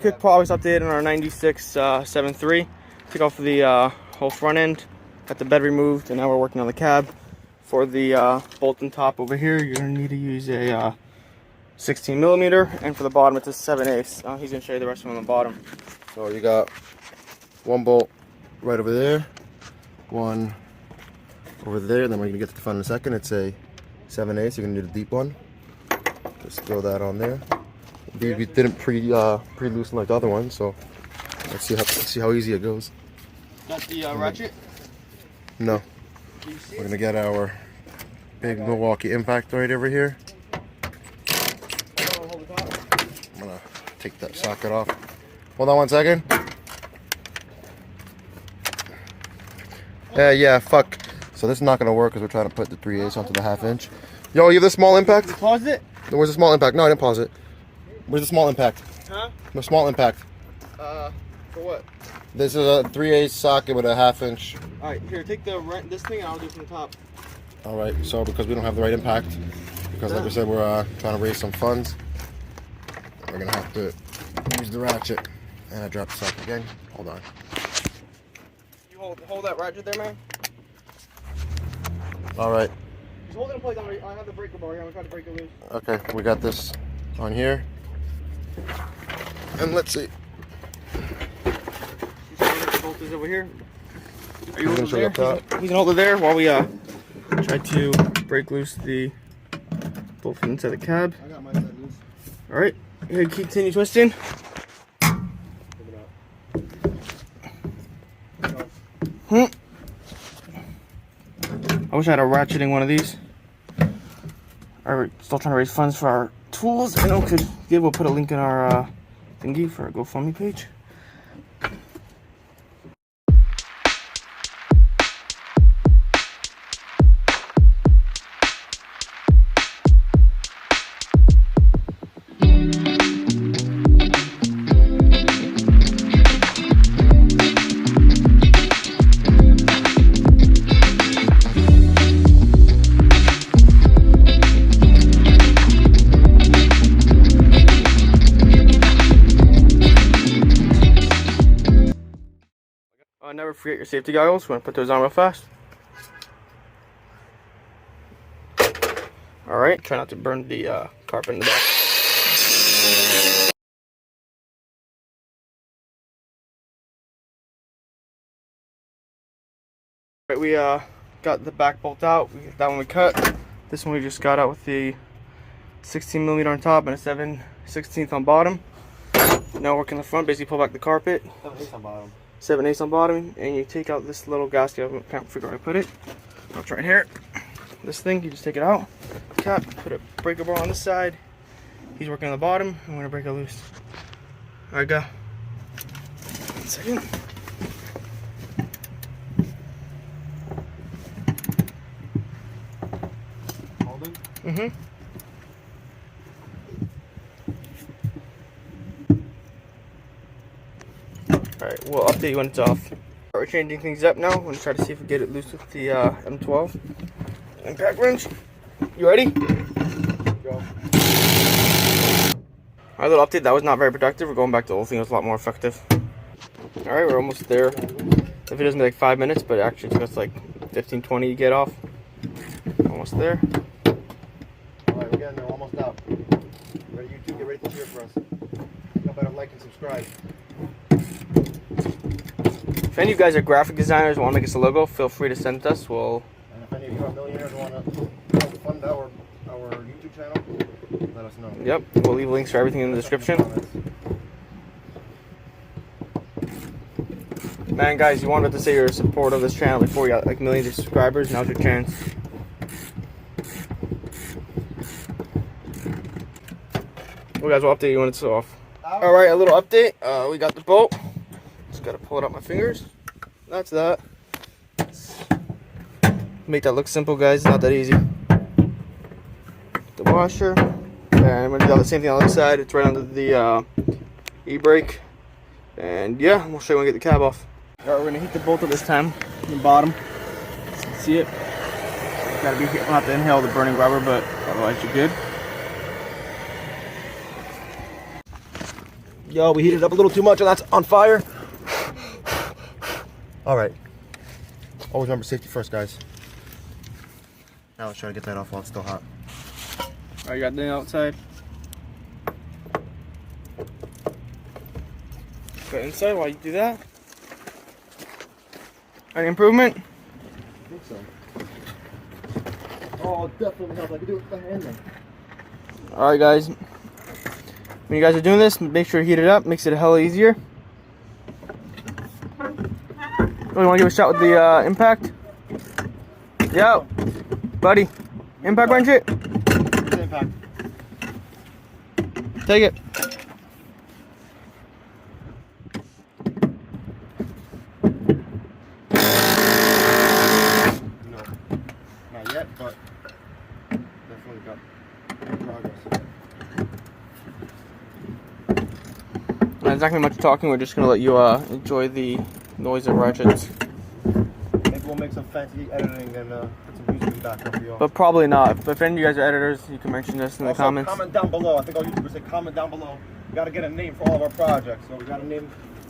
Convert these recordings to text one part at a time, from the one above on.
Quick progress update on our 96 7.3. Took off the whole front end, got the bed removed, and now we're working on the cab. For the bolt and top over here, you're going to need to use a 16mm, and for the bottom it's a 7/8. He's going to show you the rest of them on the bottom. So you got one bolt right over there, one over there, and then we're going to get to the front in a second. It's a 7/8, you're going to do the deep one. Just throw that on there. We didn't pre-loosen like the other one, so let's see how easy it goes. Got the ratchet? No. We're gonna get our big Milwaukee impact right over here. I'm gonna take that socket off. Hold on 1 second. Yeah, fuck. So this is not gonna work because we're trying to put the 3/8 onto the 1/2 inch. Yo, you have the small impact? Pause it? Where's the small impact? No, I didn't pause it. Where's the small impact? Huh? The small impact. For what? This is a 3/8 socket with a 1/2 inch. Alright, here, take this thing and I'll do it from the top. Alright, so because we don't have the right impact, because like I said, we're trying to raise some funds, we're going to have to use the ratchet. And I dropped the socket again. Hold on. You hold that ratchet there, man? Alright. Just hold it in place. I have the breaker bar here. I'm going to try to break it loose. Okay, we got this on here. And let's see. The bolt is over here. Are you He's over there? He's gonna hold it there while we try to break loose the bolt from inside the cab. I got my side loose. All right, you're gonna continue twisting. I wish I had a ratcheting one of these. Alright, still trying to raise funds for our tools. I know we'll put a link in our thingy for our GoFundMe page. Never forget your safety goggles. We're going to put those on real fast. Alright, try not to burn the carpet in the back. Alright, we got the back bolt out. That one we cut. This one we just got out with the 16mm on top and a 7/16 on bottom. Now working the front, basically pull back the carpet. 7/8 on bottom. 7/8 on bottom, and you take out this little gasket. I can't figure out where to put it. It's right here. This thing, you just take it out, cap, put a breaker bar on this side. He's working on the bottom. I'm gonna break it loose. All right, go. 1 second. Holding? Mm-hmm. Alright, we'll update you when it's off. We're changing things up now. We're going to try to see if we get it loose with the M12 impact wrench. You ready? Go. Alright, little update. That was not very productive. We're going back to the old thing. It was a lot more effective. Alright, we're almost there. The video's gonna be like 5 minutes, but it actually took us like 15-20 to get off. Almost there. Alright, we're getting there. Almost out. Ready, YouTube, get ready to cheer for us. How about a like and subscribe? If any of you guys are graphic designers and want to make us a logo, feel free to send it to us. We'll... And if any of you are millionaires and want to help fund our YouTube channel, let us know. Yep, we'll leave links for everything in the description. Man, guys, you wanted to say your support of this channel before we got like millions of subscribers. Now's your chance. Well, guys, we'll update you when it's off. Alright, a little update. We got the bolt. Just gotta pull it out my fingers. That's that. Make that look simple, guys. It's not that easy. The washer. And I'm gonna do the same thing on the other side. It's right under the e-brake. And yeah, we'll show you when we get the cab off. Alright, we're gonna heat the bolt at this time, from the bottom. So you can see it. Gotta be, we'll have to inhale the burning rubber, but otherwise you're good. Yo, we heated up a little too much and that's on fire. All right. Always remember safety first, guys. Now let's try to get that off while it's still hot. Alright, you got the outside. Go inside while you do that. Any improvement? I think so. Oh, definitely helps. I can do it with my hand then. Alright, guys. When you guys are doing this, make sure to heat it up. Makes it a hell easier. Oh, you want to give a shot with the impact? Yo, buddy. Impact wrench it. Impact. Take it. No, not yet, but definitely got progress. Not exactly much talking. We're just gonna let you enjoy the noise of ratchets. Maybe we'll make some fancy editing and put some music in the background for y'all. But probably not. But if any of you guys are editors, you can mention this in the comments. Comment down below. I think all YouTubers say comment down below. We gotta get a name for all of our projects. So we gotta name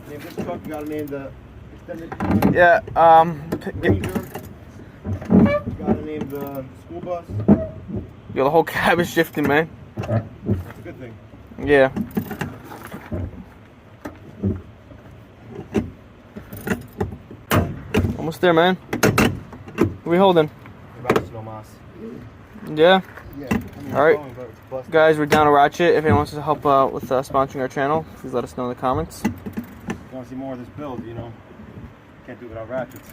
this truck. We gotta name the extended. Yeah. Ranger. We gotta name the school bus. Yo, the whole cab is shifting, man. That's a good thing. Yeah. Almost there, man. What are we holding? Yeah. All right, guys, we're down a ratchet. If anyone wants to help out with sponsoring our channel, please let us know in the comments. If you want to see more of this build, you know, can't do it without ratchets.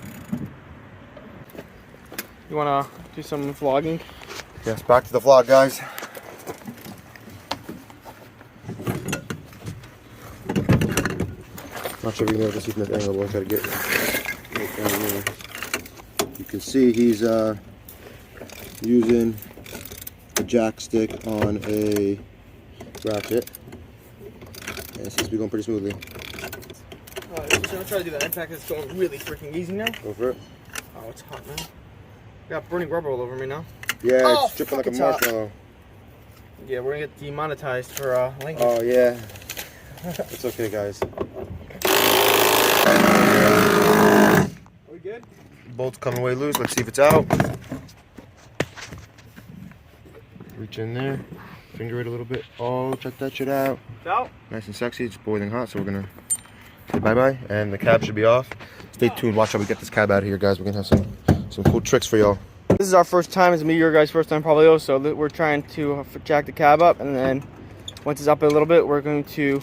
You want to do some vlogging? Yes, back to the vlog, guys. Not sure if you can see from this angle, but I'll try to get down there. You can see he's using a jack stick on a ratchet. And it seems to be going pretty smoothly. Alright, so I'm going to try to do that impact. It's going really freaking easy now. Go for it. Oh, it's hot, man. Got burning rubber all over me now. Yeah, it's dripping like a marshmallow. Yeah, we're going to get demonetized for linking. Oh, yeah. It's okay, guys. Are we good? Bolt's coming way loose. Let's see if it's out. Reach in there. Finger it a little bit. Oh, check that shit out. It's out. Nice and sexy. It's boiling hot, so we're going to say bye-bye. And the cab should be off. Stay tuned. Watch how we get this cab out of here, guys. We're going to have some cool tricks for y'all. This is our first time. It's me, your guys' first time probably also. We're trying to jack the cab up, and then once it's up a little bit, we're going to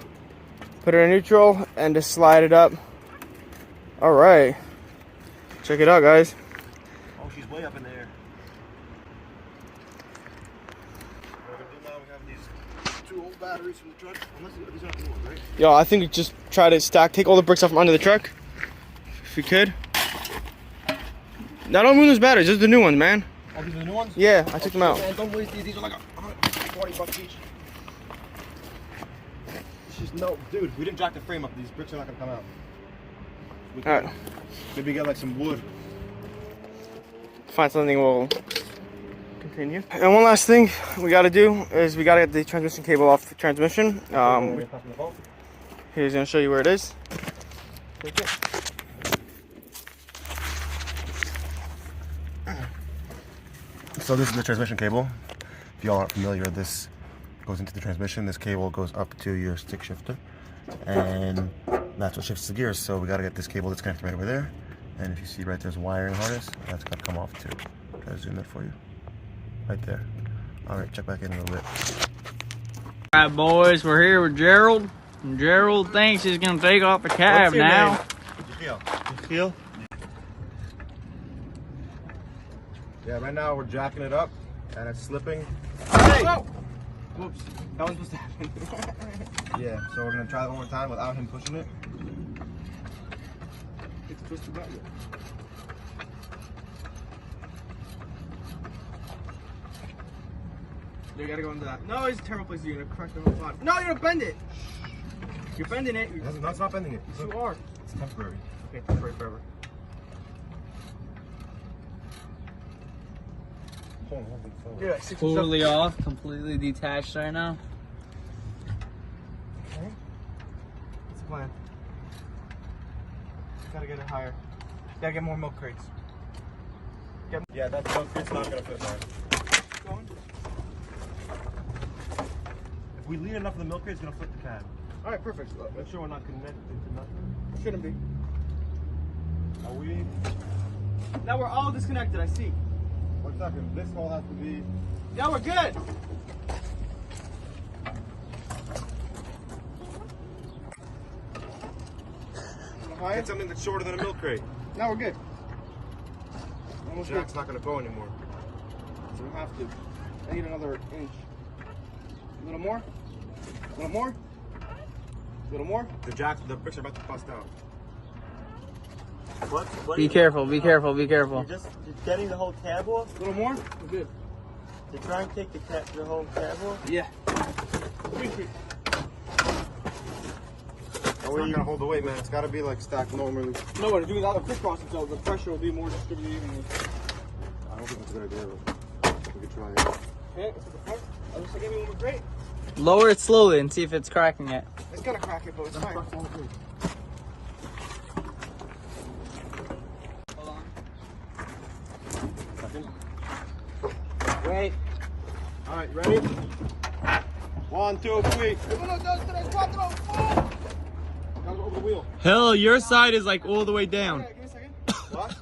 put it in neutral and just slide it up. All right. Check it out, guys. Oh, she's way up in the air. What we're going to do now, we have these 2 old batteries from the truck. Unless these aren't the new ones, right? Yo, I think we just try to take all the bricks off from under the truck. If we could. Now don't ruin those batteries. Those are the new ones, man. Oh, these are the new ones? Yeah, I took them out. Man, don't waste these. These are like $140 each. No, dude, we didn't jack the frame up. These bricks are not going to come out. Alright. Maybe get like some wood. Find something we'll continue. And one last thing we got to do is we got to get the transmission cable off the transmission. Here's going to show you where it is. Take it. So this is the transmission cable. If y'all aren't familiar, this goes into the transmission. This cable goes up to your stick shifter, and that's what shifts the gears. So we got to get this cable that's connected right over there. And if you see right there's a wiring harness, that's got to come off too. Try to zoom that for you. Right there. All right, check back in a little bit. All right, boys, we're here with Gerald. And Gerald thinks he's gonna take off the cab now. Did you feel? Yeah, right now we're jacking it up, and it's slipping. Hey! Oh! Whoops. That was supposed to happen. Yeah, so we're gonna try that one more time without him pushing it. It's twisted back. You gotta go into that. No, it's a terrible place. You're gonna crack the whole pot. No, you're gonna bend it. You're bending it. No, it's not bending it. Yes, you are. It's temporary. Okay, temporary forever. Yeah, Totally off, completely detached right now. Okay. plan. Gotta get it higher. Gotta get more milk crates. Yeah, that milk crate's not gonna fit mine. Going? If we lean enough, the milk crate's gonna flip the cab. Alright, perfect. Make sure we're not connected to nothing. Shouldn't be. Are we? Now we're all disconnected, I see. 1 second. This hole has to be. Yeah, we're good. Get something that's shorter than a milk crate. Now we're good. Almost good. Jack's not gonna go anymore. So we have to. I need another inch. A little more. A little more. A little more. The bricks are about to bust out. What Be careful, be careful, be careful. You're getting the whole cab off? A little more. We're good. To try and take the whole cab off? Yeah. It's not gonna hold the weight, man. It's gotta be like stacked normally. No, we're doing that with crisscrossing, so the pressure will be more distributed evenly. I don't think that's a good idea, but we could try it. Okay, this is the front. I'll just give me one more crate. Lower it slowly and see if it's cracking it. It's gonna crack it, but it's fine. Hold on. Wait. All right, ready? 1, 2, 3. 1, 2, 3, 4. Gotta go over the wheel. Hill, your side is like all the way down. Okay, give me a second. What?